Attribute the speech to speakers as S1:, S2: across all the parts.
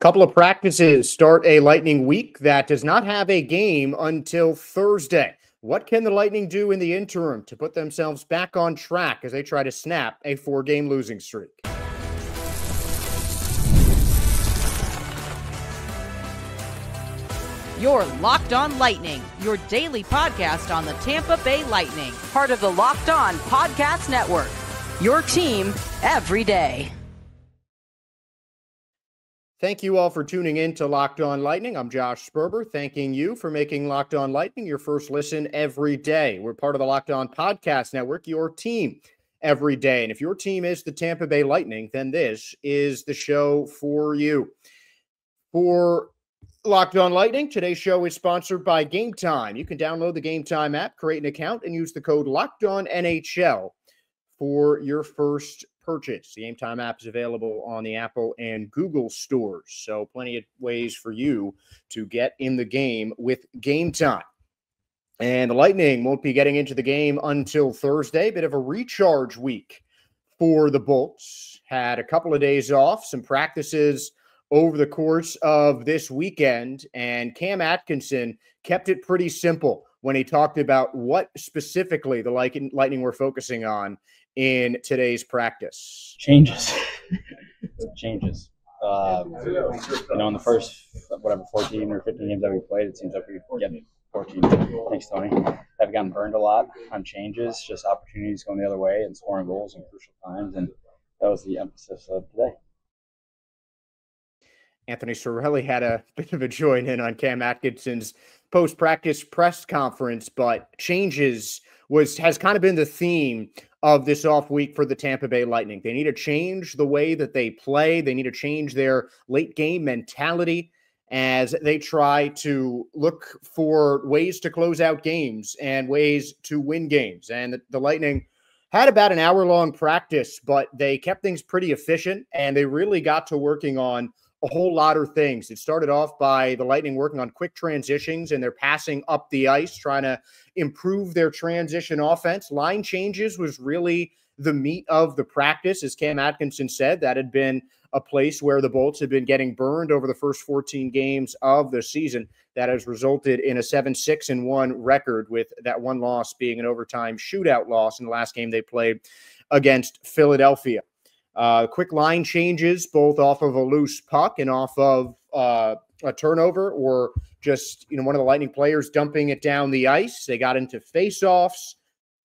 S1: Couple of practices start a Lightning week that does not have a game until Thursday. What can the Lightning do in the interim to put themselves back on track as they try to snap a 4-game losing streak?
S2: You're Locked On Lightning, your daily podcast on the Tampa Bay Lightning, part of the Locked On Podcast Network, your team every day.
S1: Thank you all for tuning in to Locked On Lightning. I'm Josh Sperber, thanking you for making Locked On Lightning your first listen every day. We're part of the Locked On Podcast Network, your team every day. And if your team is the Tampa Bay Lightning, then this is the show for you. For Locked On Lightning, today's show is sponsored by Game Time. You can download the Game Time app, create an account, and use the code LOCKEDONNHL for your first purchase. The Game Time app is available on the Apple and Google stores, so plenty of ways for you to get in the game with Game Time. And the Lightning won't be getting into the game until Thursday. Bit of a recharge week for the Bolts. Had a couple of days off, some practices over the course of this weekend, and Cam Atkinson kept it pretty simple when he talked about what specifically the Lightning were focusing on in today's practice.
S3: Changes. In the first, 14 or 15 games that we played, it seems like we're getting 14. Thanks, Tony. I've gotten burned a lot on changes, just opportunities going the other way and scoring goals in crucial times, and that was the emphasis of today.
S1: Anthony Sorelli had a bit of a join in on Cam Atkinson's post-practice press conference, but changes has kind of been the theme of this off week for the Tampa Bay Lightning. They need to change the way that they play. They need to change their late game mentality as they try to look for ways to close out games and ways to win games. And the Lightning had about an hour-long practice, but they kept things pretty efficient, and they really got to working on a whole lot of things. It started off by the Lightning working on quick transitions and they're passing up the ice, trying to improve their transition offense. Line changes was really the meat of the practice. As Cam Atkinson said, that had been a place where the Bolts had been getting burned over the first 14 games of the season. That has resulted in a 7-6-1 record, with that one loss being an overtime shootout loss in the last game they played against Philadelphia. Quick line changes, both off of a loose puck and off of a turnover, or just, one of the Lightning players dumping it down the ice. They got into face-offs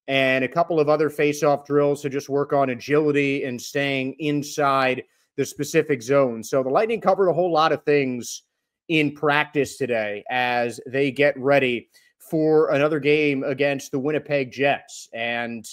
S1: and a couple of other face-off drills to just work on agility and staying inside the specific zone. So the Lightning covered a whole lot of things in practice today as they get ready for another game against the Winnipeg Jets. And,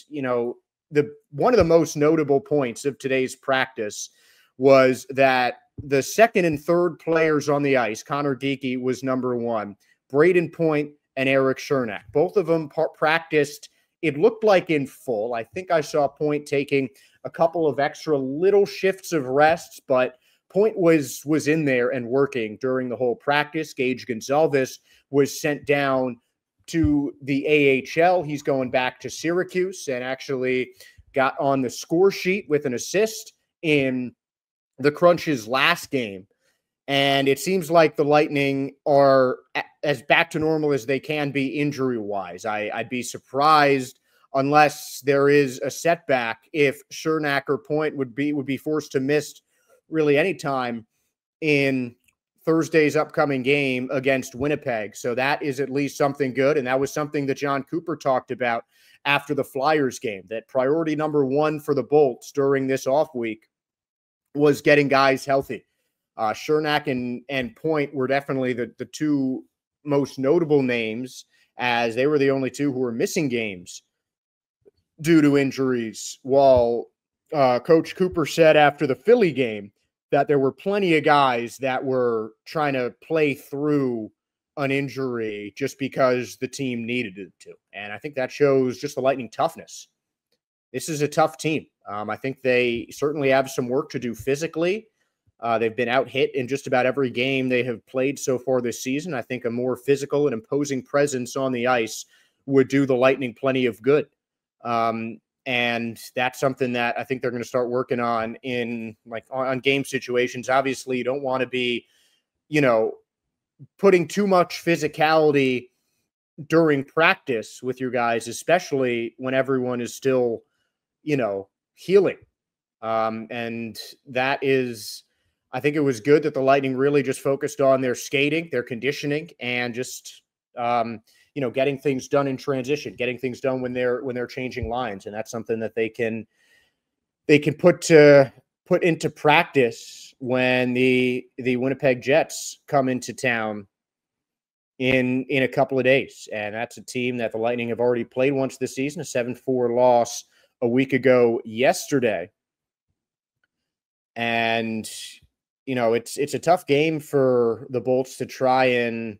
S1: one of the most notable points of today's practice was that the second and third players on the ice, Conor Geekie was number one, Braden Point and Eric Chernak. Both of them practiced, it looked like in full. I think I saw Point taking a couple of extra little shifts of rest, but Point was in there and working during the whole practice. Gage Gonzalez was sent down to the AHL. He's going back to Syracuse and actually got on the score sheet with an assist in the Crunch's last game. And it seems like the Lightning are as back to normal as they can be injury-wise. I'd be surprised, unless there is a setback, if Chernak or Point would be forced to miss really any time in Thursday's upcoming game against Winnipeg. So that is at least something good. And that was something that John Cooper talked about after the Flyers game, that priority number one for the Bolts during this off week was getting guys healthy. Chernak and Point were definitely the two most notable names, as they were the only two who were missing games due to injuries, while Coach Cooper said after the Philly game that there were plenty of guys that were trying to play through an injury just because the team needed it to. And I think that shows just the Lightning toughness. This is a tough team. I think they certainly have some work to do physically. They've been out hit in just about every game they have played so far this season. I think a more physical and imposing presence on the ice would do the Lightning plenty of good. And that's something that I think they're going to start working on on game situations. Obviously, you don't want to be, putting too much physicality during practice with your guys, especially when everyone is still, healing. And that is, I think it was good that the Lightning really just focused on their skating, their conditioning, and just, getting things done in transition, getting things done when they're changing lines. And that's something that they can put into practice when the Winnipeg Jets come into town in a couple of days. And that's a team that the Lightning have already played once this season, a 7-4 loss a week ago yesterday. And, it's a tough game for the Bolts to try and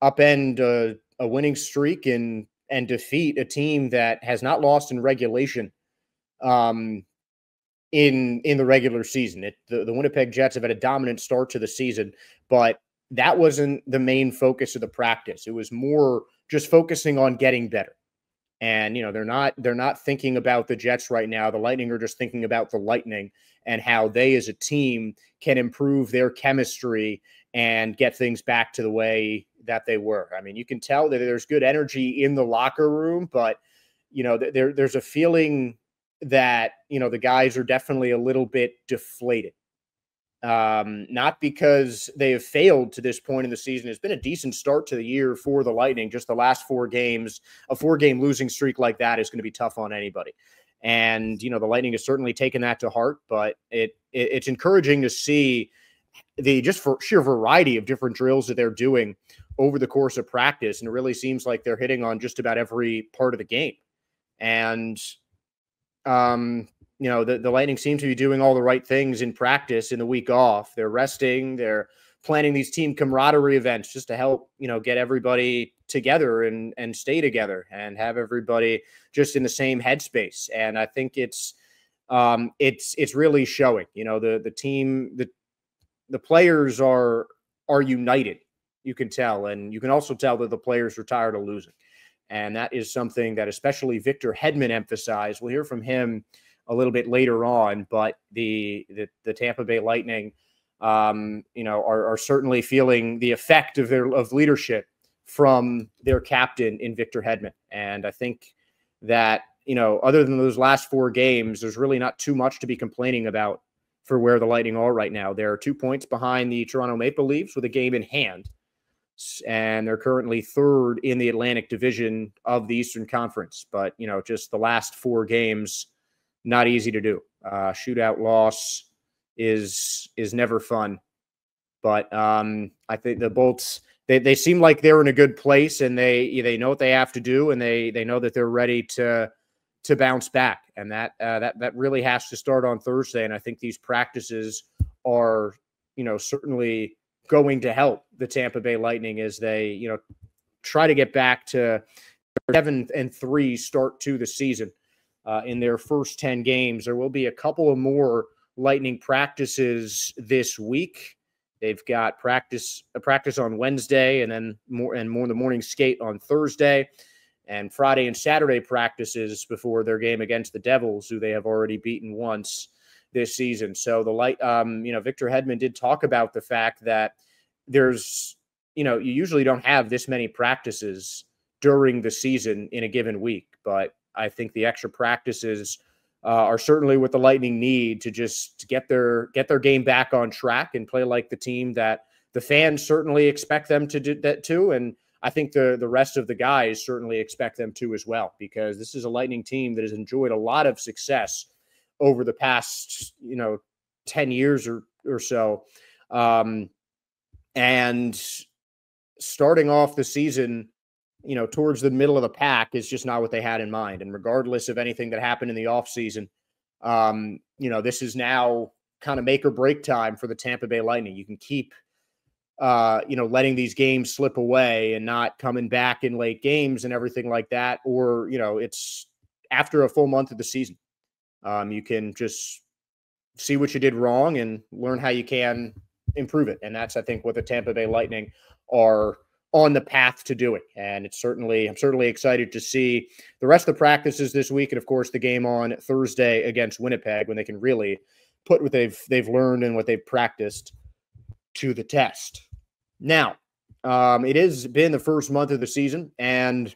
S1: upend a winning streak and defeat a team that has not lost in regulation in the regular season. The Winnipeg Jets have had a dominant start to the season, but that wasn't the main focus of the practice. It was more just focusing on getting better. And, they're not thinking about the Jets right now. The Lightning are just thinking about the Lightning and how they as a team can improve their chemistry and get things back to the way that they were. I mean, you can tell that there's good energy in the locker room, but, there's a feeling that, the guys are definitely a little bit deflated. Not because they have failed to this point in the season. It's been a decent start to the year for the Lightning. Just the last 4 games, a 4-game losing streak like that is going to be tough on anybody. And, the Lightning has certainly taken that to heart, but it's encouraging to see the just sheer variety of different drills that they're doing over the course of practice. And it really seems like they're hitting on just about every part of the game. And, the Lightning seem to be doing all the right things in practice in the week off. They're resting. They're planning these team camaraderie events just to help, get everybody together and stay together and have everybody just in the same headspace. And I think it's really showing, the team, the players are united. You can tell. And you can also tell that the players are tired of losing. And that is something that especially Victor Hedman emphasized. We'll hear from him a little bit later on, but the Tampa Bay Lightning, are certainly feeling the effect of leadership from their captain in Victor Hedman. And I think that, other than those last 4 games, there's really not too much to be complaining about for where the Lightning are right now. They're 2 points behind the Toronto Maple Leafs with a game in hand. And they're currently 3rd in the Atlantic Division of the Eastern Conference. But, just the last 4 games, not easy to do. Shootout loss is never fun. But I think the Bolts, they seem like they're in a good place, and they know what they have to do, and they know that they're ready to bounce back. And that really has to start on Thursday. And I think these practices are, certainly going to help the Tampa Bay Lightning as they, try to get back to 7-3 start to the season. In their first 10 games. There will be a couple of more Lightning practices this week. They've got a practice on Wednesday, and then more the morning skate on Thursday, and Friday and Saturday practices before their game against the Devils, who they have already beaten once this season. So Victor Hedman did talk about the fact that there's, you usually don't have this many practices during the season in a given week, but I think the extra practices are certainly what the Lightning need to just get their game back on track and play like the team that the fans certainly expect them to do that too. And I think the rest of the guys certainly expect them to as well, because this is a Lightning team that has enjoyed a lot of success over the past, 10 years or so. And starting off the season, towards the middle of the pack is just not what they had in mind. And regardless of anything that happened in the offseason, this is now kind of make or break time for the Tampa Bay Lightning. You can keep, letting these games slip away and not coming back in late games and everything like that. Or, it's after a full month of the season. You can just see what you did wrong and learn how you can improve it. And that's, I think, what the Tampa Bay Lightning are on the path to doing. And I'm certainly excited to see the rest of the practices this week, and of course the game on Thursday against Winnipeg, when they can really put what they've learned and what they've practiced to the test. Now, it has been the first month of the season, and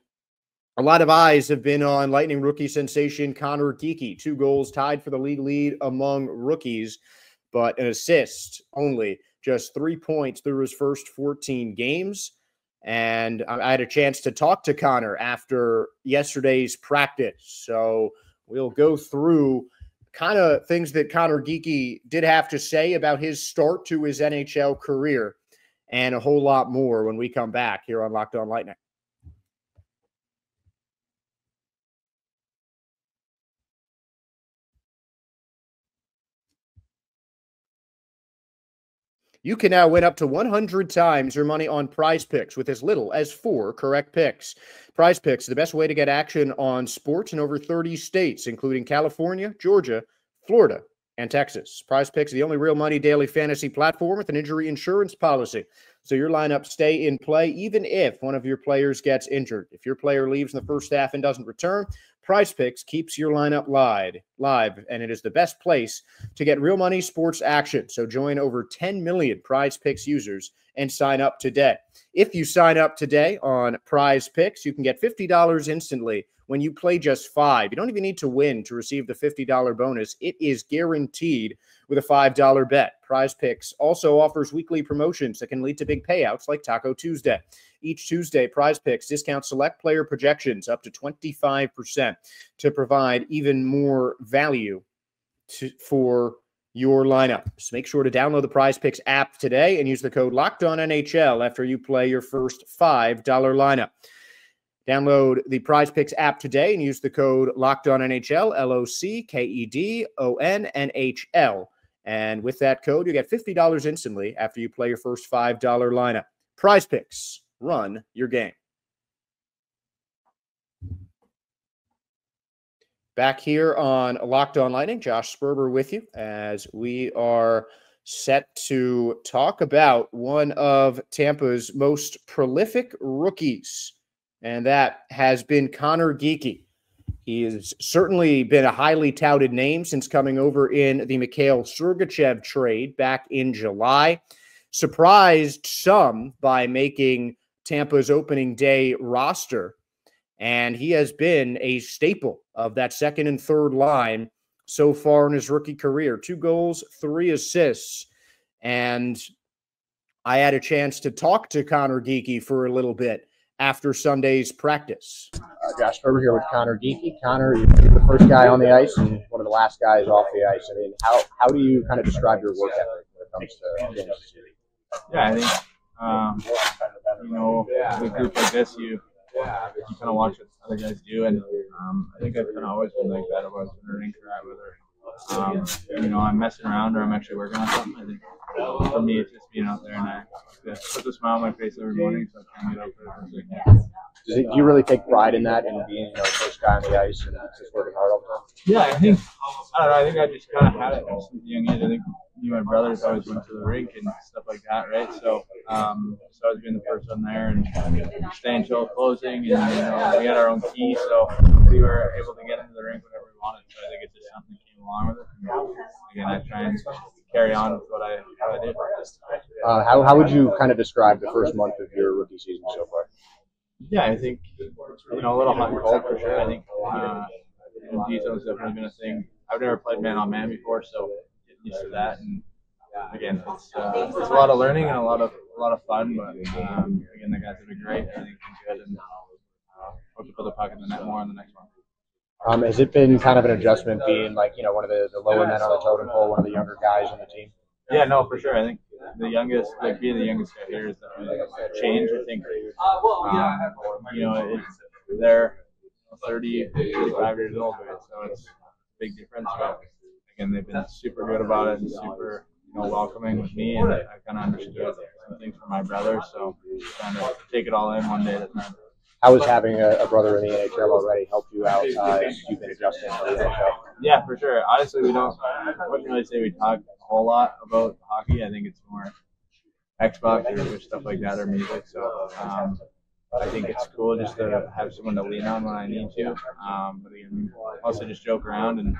S1: a lot of eyes have been on Lightning rookie sensation Conor Geekie. 2 goals, tied for the league lead among rookies, but an assist only. Just 3 points through his first 14 games. And I had a chance to talk to Conor after yesterday's practice. So we'll go through kind of things that Conor Geekie did have to say about his start to his NHL career, and a whole lot more when we come back here on Locked On Lightning. You can now win up to 100 times your money on Prize Picks with as little as 4 correct picks. Prize Picks is the best way to get action on sports in over 30 states, including California, Georgia, Florida, and Texas. Prize Picks is the only real money daily fantasy platform with an injury insurance policy, so your lineups stay in play even if one of your players gets injured. If your player leaves in the first half and doesn't return, Prize Picks keeps your lineup live, and it is the best place to get real money sports action. So join over 10 million Prize Picks users and sign up today. If you sign up today on Prize Picks, you can get $50 instantly when you play just 5. You don't even need to win to receive the $50 bonus. It is guaranteed with a $5 bet. Prize Picks also offers weekly promotions that can lead to big payouts like Taco Tuesday. Each Tuesday, Prize Picks discounts select player projections up to 25% to provide even more value for your lineup. So make sure to download the Prize Picks app today and use the code LOCKEDONNHL after you play your first $5 lineup. Download the Prize Picks app today and use the code LOCKEDONNHL, LOCKEDONNHL. And with that code, you get $50 instantly after you play your first $5 lineup. Prize Picks. Run your game. Back here on Locked On Lightning, Josh Sperber with you as we are set to talk about one of Tampa's most prolific rookies, and that has been Conor Geekie. He has certainly been a highly touted name since coming over in the Mikhail Sergachev trade back in July. Surprised some by making Tampa's opening day roster, and he has been a staple of that second and third line so far in his rookie career. 2 goals, 3 assists, and I had a chance to talk to Conor Geekie for a little bit after Sunday's practice.
S4: Josh Sperber here with Conor Geekie. Conor, you're the first guy on the ice and one of the last guys off the ice. I mean, how do you kind of describe your work ethic when it comes to games?
S5: Yeah, I think with a group like this, you kind of watch what other guys do, and I think I've kind of always been like that about learning for that, whether I'm messing around or I'm actually working on something. I think for me, it's just being out there, and I put a smile on my face every morning, so I try and get out there as I can.
S4: Do you really take pride in that, in being the first guy on the ice and just working hard all the time?
S5: Yeah, I don't know. I think I just kind of had it since a young age. I think me and my brothers always went to the rink and stuff like that, right? So, I was being the first one there and staying until closing, and we had our own key, so we were able to get into the rink whenever we wanted. So I think it's just something that came along with it. And again, I try and carry on with what I did.
S4: How would you kind of describe the first month of your rookie season so far?
S5: Yeah, I think a little hot and cold for sure. I think detail has definitely been a thing. I've never played man-on-man before, so getting used to that. And again, it's a lot of learning and a lot of fun. But again, the guys have been great. Everything's been good, and hope to put the puck in the net more on the next one.
S4: Has it been kind of an adjustment being like one of the lower men on the totem pole, one of the younger guys on the team?
S5: Yeah, no, for sure. I think being the youngest guy here is definitely a change. I think they're 30, 35 years old, right? So it's a big difference. But again, they've been super good about it and super welcoming with me, and I kind of understood some things from my brother, so trying to take it all in one day at a time.
S4: How has having a brother in the NHL already helped you out as you've been adjusting to the NHL?
S5: Yeah, for sure. Honestly, I wouldn't really say we talk a whole lot about hockey. I think it's more Xbox or stuff like that or music. So I think it's cool just to have someone to lean on when I need to. But again, also just joke around and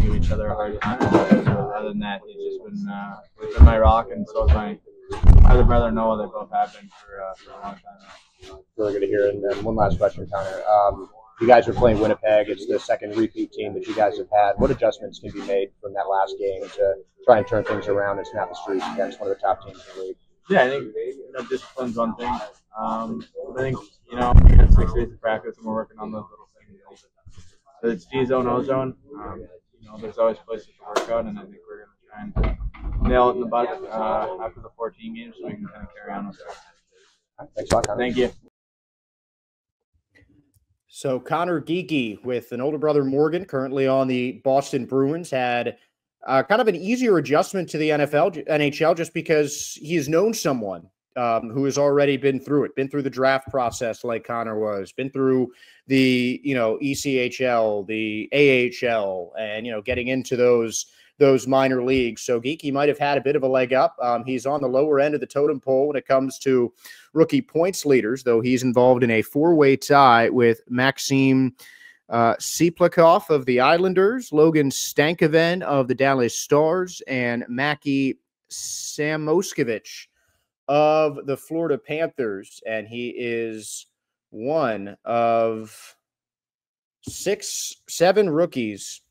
S5: give each other a hard time. So other than that, he's just been my rock, and so is my other brother Noah. They both have been for a long time now.
S4: Really good to hear. And then one last question, Conor. You guys are playing Winnipeg. It's the second repeat team that you guys have had. What adjustments can be made from that last game to try and turn things around and snap the streak against one of the top teams in the league?
S5: Yeah, I think discipline's one thing. I think we got 6 days of practice and we're working on those little things. So it's D zone, O zone. There's always places to work on, and I think we're going to try and nail it in the bud after the 14 games, so we can kind of carry on with that.
S4: Thanks a lot, Conor.
S5: Thank you.
S1: So Conor Geekie, with an older brother Morgan, currently on the Boston Bruins, had kind of an easier adjustment to the NHL, just because he has known someone who has already been through it, been through the draft process like Conor was, been through the ECHL, the AHL, and getting into those minor leagues. So Geekie might have had a bit of a leg up. He's on the lower end of the totem pole when it comes to rookie points leaders, though he's involved in a 4-way tie with Maxim Siplakov of the Islanders, Logan Stankoven of the Dallas Stars, and Mackie Samoskevich of the Florida Panthers. And he is one of 7 rookies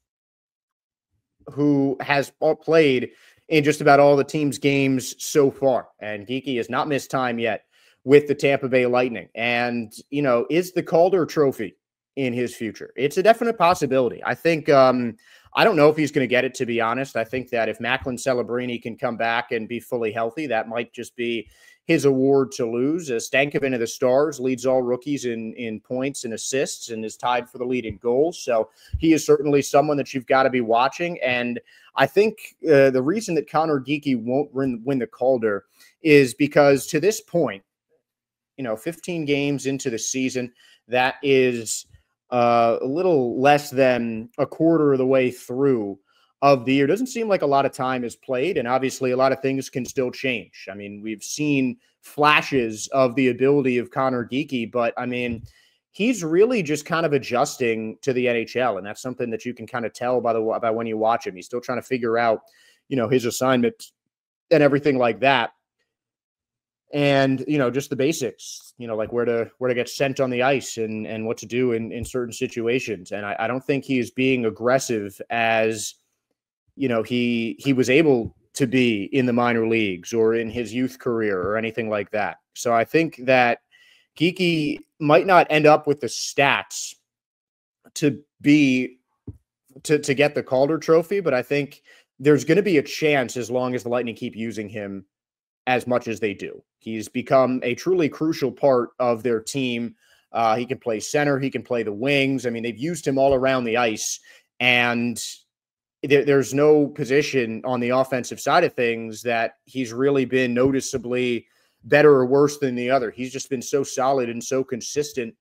S1: who has played in just about all the team's games so far. And Geekie has not missed time yet with the Tampa Bay Lightning. And, is the Calder Trophy in his future? It's a definite possibility. I think, I don't know if he's going to get it, to be honest. I think that if Macklin Celebrini can come back and be fully healthy, that might just be his award to lose. Stankoven of the Stars leads all rookies in points and assists and is tied for the lead in goals. So he is certainly someone that you've got to be watching. And I think the reason that Conor Geekie won't win the Calder is because to this point, 15 games into the season, that is a little less than a quarter of the way through of the year. Doesn't seem like a lot of time is played, and obviously a lot of things can still change. I mean, we've seen flashes of the ability of Conor Geekie, but I mean, he's really just kind of adjusting to the NHL, and that's something that you can kind of tell by when you watch him. He's still trying to figure out, his assignment and everything like that. And, just the basics, like where to get sent on the ice and what to do in certain situations. And I don't think he's being aggressive as, he was able to be in the minor leagues or in his youth career or anything like that. So I think that Geekie might not end up with the stats to get the Calder Trophy, but I think there's going to be a chance as long as the Lightning keep using him as much as they do. He's become a truly crucial part of their team. He can play center. He can play the wings. I mean, they've used him all around the ice, and there's no position on the offensive side of things that he's really been noticeably better or worse than the other. He's just been so solid and so consistent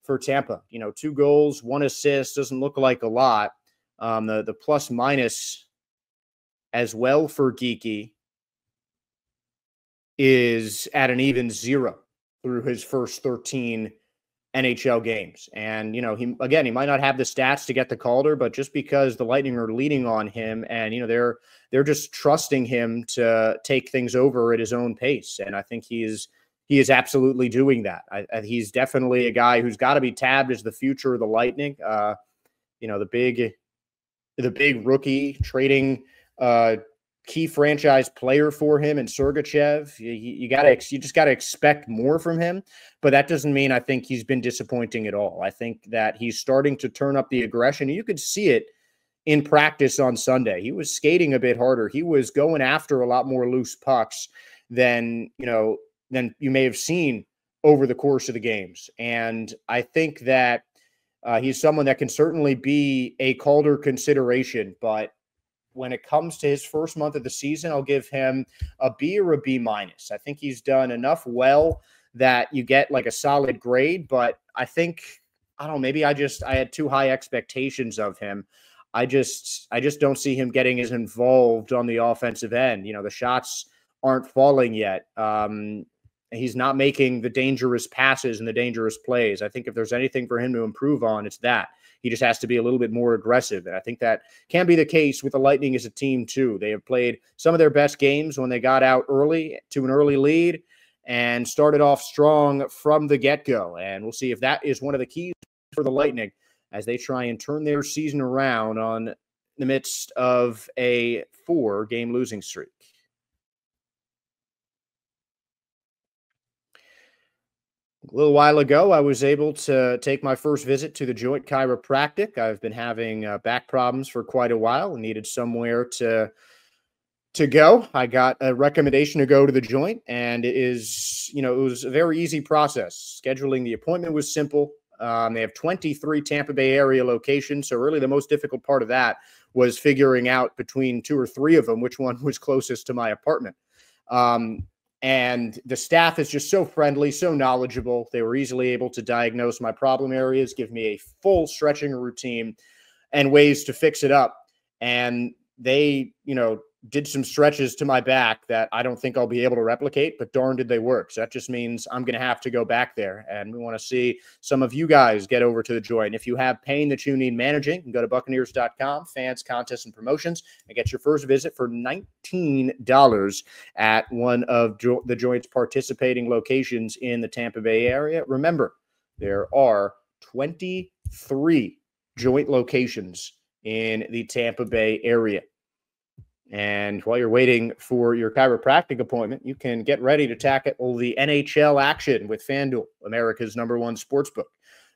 S1: for Tampa. 2 goals, 1 assist, doesn't look like a lot. The plus minus as well for Geekie is at an even 0 through his first 13 NHL games. And, he might not have the stats to get the Calder, but just because the Lightning are leaning on him and, they're just trusting him to take things over at his own pace. And I think he is absolutely doing that. He's definitely a guy who's got to be tabbed as the future of the Lightning. The big rookie trading, key franchise player for him and Sergachev. You just got to expect more from him, but that doesn't mean I think he's been disappointing at all. I think that he's starting to turn up the aggression. You could see it in practice on Sunday. He was skating a bit harder. He was going after a lot more loose pucks than you may have seen over the course of the games. And I think that he's someone that can certainly be a Calder consideration, but when it comes to his first month of the season, I'll give him a B or a B minus. I think he's done enough well that you get like a solid grade, but I think, I don't know, maybe I had too high expectations of him. I just don't see him getting as involved on the offensive end. The shots aren't falling yet. He's not making the dangerous passes and the dangerous plays. I think if there's anything for him to improve on, it's that. He just has to be a little bit more aggressive. And I think that can be the case with the Lightning as a team, too. They have played some of their best games when they got out early to an early lead and started off strong from the get-go. And we'll see if that is one of the keys for the Lightning as they try and turn their season around on the midst of a 4-game losing streak. A little while ago, I was able to take my first visit to the Joint Chiropractic. I've been having back problems for quite a while and needed somewhere to go. I got a recommendation to go to the Joint, and it was a very easy process. Scheduling the appointment was simple. They have 23 Tampa Bay area locations, so really the most difficult part of that was figuring out between 2 or 3 of them which one was closest to my apartment. And the staff is just so friendly, so knowledgeable. They were easily able to diagnose my problem areas, give me a full stretching routine and ways to fix it up. And they, did some stretches to my back that I don't think I'll be able to replicate, but darn did they work. So that just means I'm going to have to go back there. And we want to see some of you guys get over to the Joint. If you have pain that you need managing, you can go to Buccaneers.com, fans, contests, and promotions, and get your first visit for $19 at one of the Joint's participating locations in the Tampa Bay area. Remember, there are 23 Joint locations in the Tampa Bay area. And while you're waiting for your chiropractic appointment, you can get ready to tackle the NHL action with FanDuel, America's #1 sportsbook.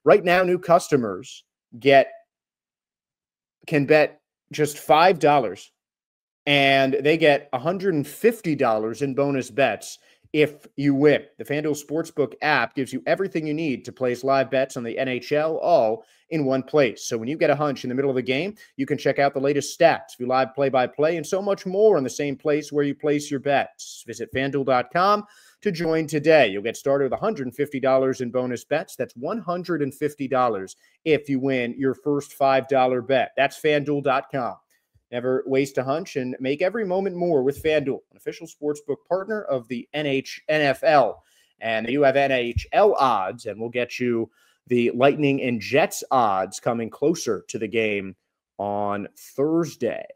S1: Right now, new customers can bet just $5, and they get $150 in bonus bets if you win. The FanDuel Sportsbook app gives you everything you need to place live bets on the NHL, all in one place. So when you get a hunch in the middle of the game, you can check out the latest stats, view live play-by-play, and so much more in the same place where you place your bets. Visit FanDuel.com to join today. You'll get started with $150 in bonus bets. That's $150 if you win your first $5 bet. That's FanDuel.com. Never waste a hunch and make every moment more with FanDuel, an official sportsbook partner of the NFL. And you have NHL odds, and we'll get you the Lightning and Jets odds coming closer to the game on Thursday.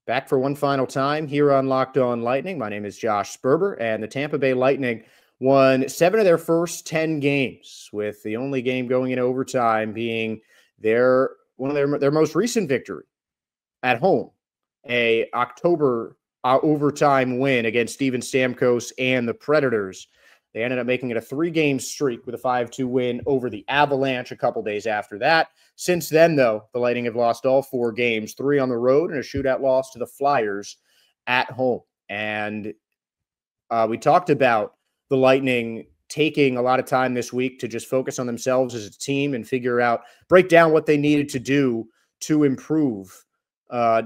S1: Back for one final time here on Locked On Lightning. My name is Josh Sperber, and the Tampa Bay Lightning won 7 of their first 10 games, with the only game going in overtime being their most recent victory at home, a October overtime win against Steven Stamkos and the Predators. They ended up making it a 3-game streak with a 5-2 win over the Avalanche a couple days after that. Since then, though, the Lightning have lost all 4 games, 3 on the road and a shootout loss to the Flyers at home. And we talked about the Lightning taking a lot of time this week to just focus on themselves as a team and break down what they needed to do to improve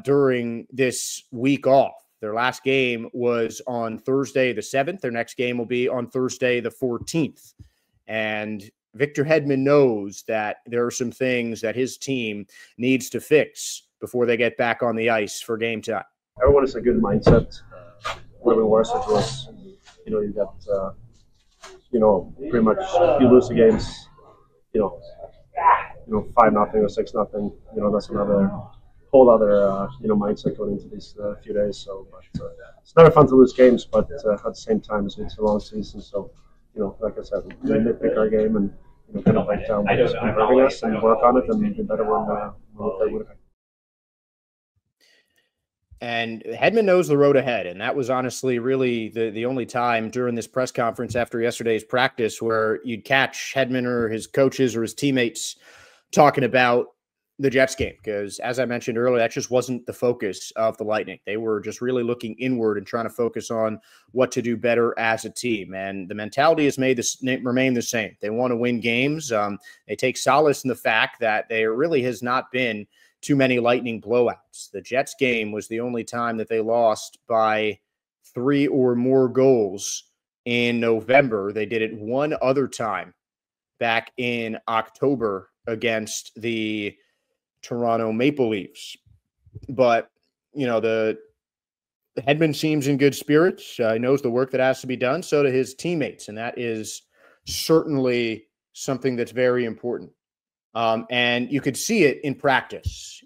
S1: during this week off. Their last game was on Thursday the 7th. Their next game will be on Thursday the 14th. And Victor Hedman knows that there are some things that his team needs to fix before they get back on the ice for game time.
S6: Everyone is a good mindset. What we worse it was, you got pretty much you lose the games, 5-0 or 6-0. That's another whole other mindset going into these few days. So, but it's never fun to lose games, but at the same time, it's a long season. So, like I said, we nitpick our game and kind of break down what's improving us and work on it and be better when we play Winnipeg.
S1: And Hedman knows the road ahead, and that was honestly really the only time during this press conference after yesterday's practice where you'd catch Hedman or his coaches or his teammates talking about the Jets game, because as I mentioned earlier, that just wasn't the focus of the Lightning. They were just really looking inward and trying to focus on what to do better as a team. And the mentality has remained the same. They want to win games. They take solace in the fact that there really has not been too many Lightning blowouts. The Jets game was the only time that they lost by 3 or more goals in November. They did it one other time back in October against the Toronto Maple Leafs. But the Hedman seems in good spirits. He knows the work that has to be done. So do his teammates. And that is certainly something that's very important. And you could see it in practice.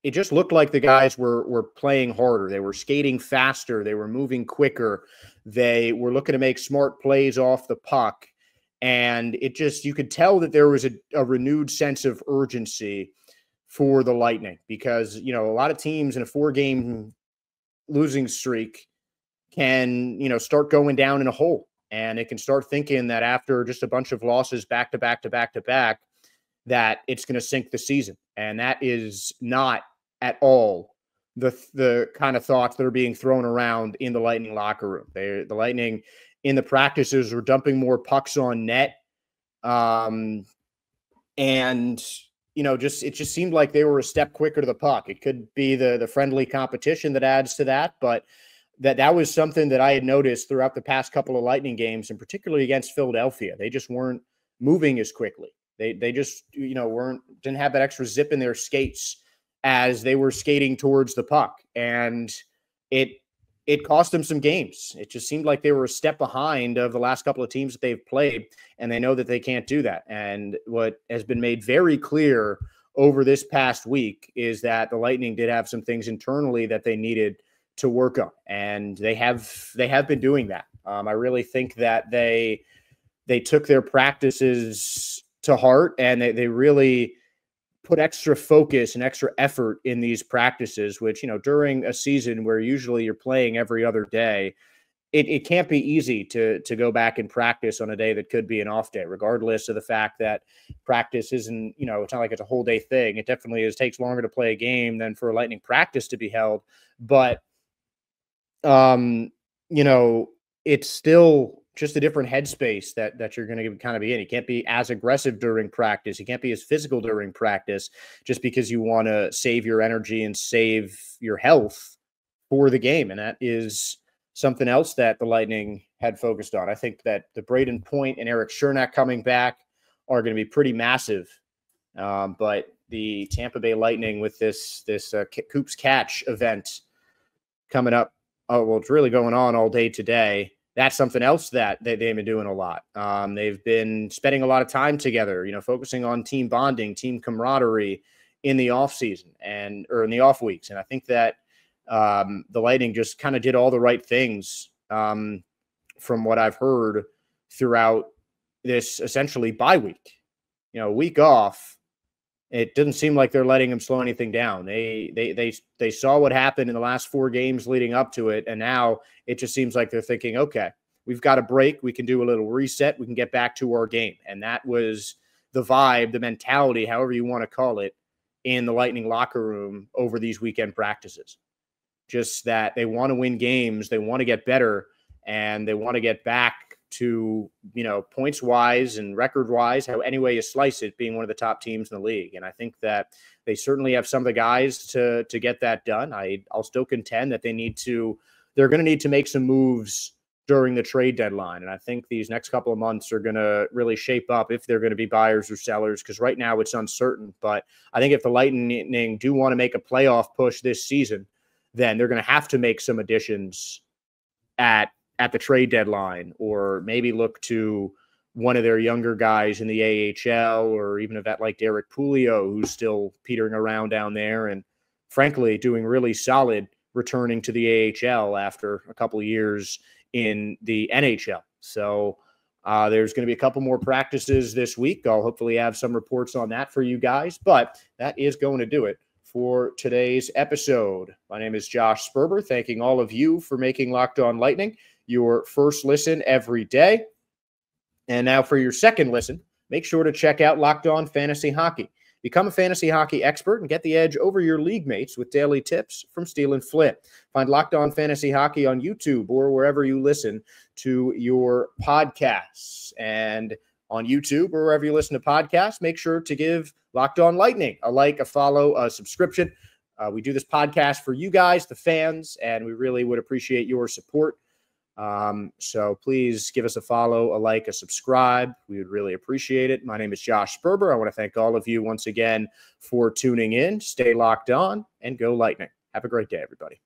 S1: It just looked like the guys were playing harder. They were skating faster. They were moving quicker. They were looking to make smart plays off the puck. And you could tell that there was a renewed sense of urgency for the Lightning because, a lot of teams in a 4-game losing streak can, start going down in a hole. And it can start thinking that after just a bunch of losses back to back to back to back, that it's going to sink the season. And that is not at all the kind of thoughts that are being thrown around in the Lightning locker room. The Lightning in the practices were dumping more pucks on net. And, it just seemed like they were a step quicker to the puck. It could be the friendly competition that adds to that, but that was something that I had noticed throughout the past couple of Lightning games, and particularly against Philadelphia. They just weren't moving as quickly. They just, didn't have that extra zip in their skates as they were skating towards the puck. And it cost them some games. It just seemed like they were a step behind of the last couple of teams that they've played, and they know that they can't do that. And what has been made very clear over this past week is that the Lightning did have some things internally that they needed to work on, and they have been doing that. I really think that they took their practices to heart, and they really put extra focus and extra effort in these practices, which, during a season where usually you're playing every other day, it can't be easy to go back and practice on a day that could be an off day, regardless of the fact that practice isn't, it's not like it's a whole day thing. It definitely takes longer to play a game than for a Lightning practice to be held. But, it's still just a different headspace that you're going to kind of be in. You can't be as aggressive during practice. You can't be as physical during practice just because you want to save your energy and save your health for the game. And that is something else that the Lightning had focused on. I think that the Braden Point and Eric Chernak coming back are going to be pretty massive. But the Tampa Bay Lightning with this Coops Catch event coming up, it's really going on all day today. That's something else that they've been doing a lot. They've been spending a lot of time together, focusing on team bonding, team camaraderie in the off season or in the off weeks. And I think that the Lightning just kind of did all the right things from what I've heard throughout this essentially bye week. Week off. It doesn't seem like they're letting them slow anything down. They saw what happened in the last 4 games leading up to it, and now it just seems like they're thinking, okay, we've got a break. We can do a little reset. We can get back to our game. And that was the vibe, the mentality, however you want to call it, in the Lightning locker room over these weekend practices. Just that they want to win games, they want to get better, and they want to get back to, points wise and record wise, any way you slice it, being one of the top teams in the league. And I think that they certainly have some of the guys to get that done. I'll still contend that they're going to need to make some moves during the trade deadline. And I think these next couple of months are going to really shape up if they're going to be buyers or sellers, because right now it's uncertain. But I think if the Lightning do want to make a playoff push this season, then they're going to have to make some additions at the trade deadline, or maybe look to one of their younger guys in the AHL, or even a vet like Derek Pouliot, who's still petering around down there and frankly doing really solid returning to the AHL after a couple of years in the NHL. So there's going to be a couple more practices this week. I'll hopefully have some reports on that for you guys, but that is going to do it for today's episode. My name is Josh Sperber, thanking all of you for making Locked On Lightning your first listen every day. And now for your second listen, make sure to check out Locked On Fantasy Hockey. Become a fantasy hockey expert and get the edge over your league mates with daily tips from Steele and Flint. Find Locked On Fantasy Hockey on YouTube or wherever you listen to your podcasts. And on YouTube or wherever you listen to podcasts, make sure to give Locked On Lightning a like, a follow, a subscription. We do this podcast for you guys, the fans, and we really would appreciate your support. So please give us a follow, a like, a subscribe. We would really appreciate it. My name is Josh Sperber. I want to thank all of you once again for tuning in. Stay locked on and go Lightning. Have a great day, everybody.